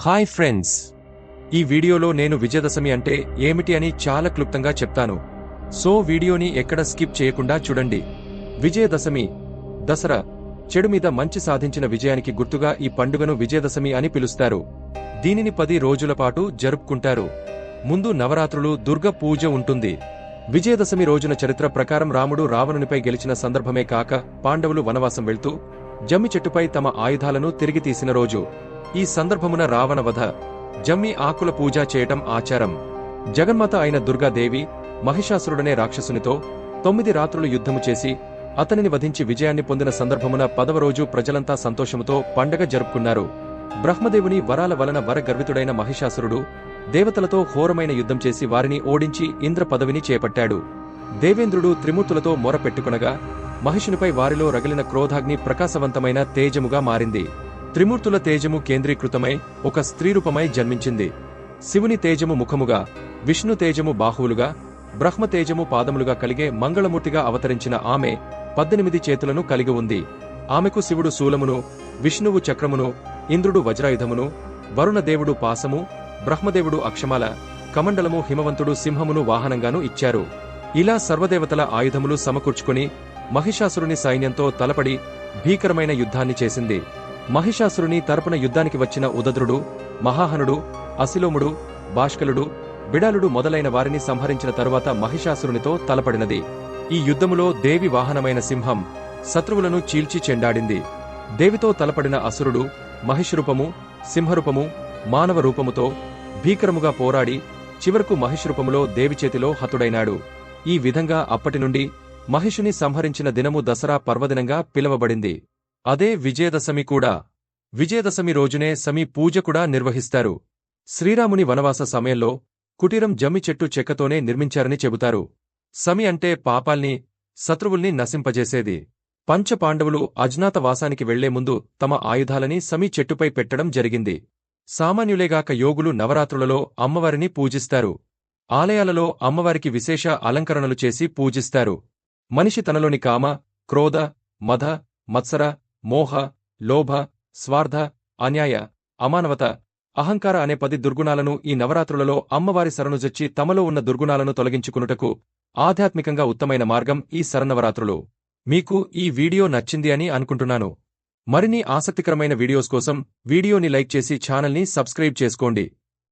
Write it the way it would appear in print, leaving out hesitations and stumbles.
Hi friends, ఈ వీడియోలో నేను విజయదశమి అంటే ఏమిటి అని చాలా క్లుప్తంగా చెప్తాను. సో వీడియోని ఎక్కడ స్కిప్ చేయకుండా చూడండి. విజయదశమి, దసరా, చెడు మీద మంచి సాధించిన విజయానికి గుర్తుగా ఈ పండుగను విజయదశమి అని పిలుస్తారు. దీనిని 10 రోజుల పాటు జరుపుకుంటారు. ముందు నవరాత్రులు, దుర్గ పూజ ఉంటుంది. విజయదశమి రోజున చరిత్ర ప్రకారం రాముడు రావణునిపై గెలిచిన సందర్భమే కాక పాండవులు వనవాసం వెళ్తూ జమ్మి చెట్టుపై తమ ఆయుధాలను తిరిగి తీసిన రోజు. ఈ సందర్భమున రావణ వధ, జమ్మి ఆకుల పూజ చేయటం ఆచారం. జగన్మాత అయిన దుర్గాదేవి మహిషాసురుడనే రాక్షసునితో 9 రాత్రులు యుద్ధము చేసి అతనిని వధించి విజయాన్ని పొందిన సందర్భమున 10వ రోజు ప్రజలంతా సంతోషముతో పండగ జరుపుకున్నారు. బ్రహ్మదేవుని వరాల వలన వరగర్వితుడైన మహిషాసురుడు దేవతలతో ఘోరమైన యుద్ధం చేసి వారిని ఓడించి ఇంద్ర పదవిని చేపట్టాడు. దేవేంద్రుడు త్రిమూర్తులతో మొర పెట్టుకునగా మహిషునిపై వారిలో రగిలిన క్రోధాగ్ని ప్రకాశవంతమైన తేజముగా మారింది. త్రిమూర్తుల తేజము కేంద్రీకృతమై ఒక స్త్రీరూపమై జన్మించింది. శివుని తేజము ముఖముగా, విష్ణు తేజము బాహువులుగా, బ్రహ్మ తేజము పాదములుగా కలిగే మంగళమూర్తిగా అవతరించిన ఆమె 18 చేతులను కలిగి ఉంది. ఆమెకు శివుడు శూలమును, విష్ణువు చక్రమును, ఇంద్రుడు వజ్రాయుధమును, వరుణదేవుడు పాసము, బ్రహ్మదేవుడు అక్షమాల, కమండలము, హిమవంతుడు సింహమును వాహనంగాను ఇచ్చారు. ఇలా సర్వదేవతల ఆయుధములు సమకూర్చుకుని మహిషాసురుని సైన్యంతో తలపడి భీకరమైన యుద్ధాన్ని చేసింది. మహిషాసురుని తరపున యుద్ధానికి వచ్చిన ఉదద్రుడు, మహాహనుడు, అసిలోముడు, బాష్కలుడు, బిడాలుడు మొదలైన వారిని సంహరించిన తరువాత మహిషాసురునితో తలపడినది. ఈ యుద్ధములో దేవి వాహనమైన సింహం శత్రువులను చీల్చి చెండాడింది. దేవితో తలపడిన అసురుడు మహిషరూపము, సింహరూపము, మానవ రూపముతో భీకరముగా పోరాడి చివరకు మహిషరూపములో దేవి చేతిలో హతుడైనాడు. ఈ విధంగా అప్పటినుండి మహిషుని సంహరించిన దినము దసరా పర్వదినంగా పిలువబడింది. అదే విజయదశమి కూడా. విజయదశమి రోజునే సమి పూజ కూడా నిర్వహిస్తారు. శ్రీరాముని వనవాస సమయంలో కుటీరం జమ్మి చెట్టు చెక్కతోనే నిర్మించారని చెబుతారు. సమి అంటే పాపాల్ని, శత్రువుల్ని నశింపజేసేది. పంచపాండవులు అజ్ఞాతవాసానికి వెళ్లే ముందు తమ ఆయుధాలని సమి చెట్టుపై పెట్టడం జరిగింది. సామాన్యులేగాక యోగులు నవరాత్రులలో అమ్మవారిని పూజిస్తారు. ఆలయాలలో అమ్మవారికి విశేష అలంకరణలు చేసి పూజిస్తారు. మనిషి తనలోని కామ, క్రోధ, మద, మత్సర, మోహ, లోభ, స్వార్థ, అన్యాయ, అమానవత, అహంకార అనే 10 దుర్గుణాలను ఈ నవరాత్రులలో అమ్మవారి శరణుజొచ్చి తమలో ఉన్న దుర్గుణాలను తొలగించుకునుటకు ఆధ్యాత్మికంగా ఉత్తమైన మార్గం ఈ శరన్నవరాత్రులు. మీకు ఈ వీడియో నచ్చింది అని అనుకుంటున్నాను. మరిన్ని ఆసక్తికరమైన వీడియోస్ కోసం వీడియోని లైక్ చేసి ఛానల్ని సబ్స్క్రైబ్ చేసుకోండి.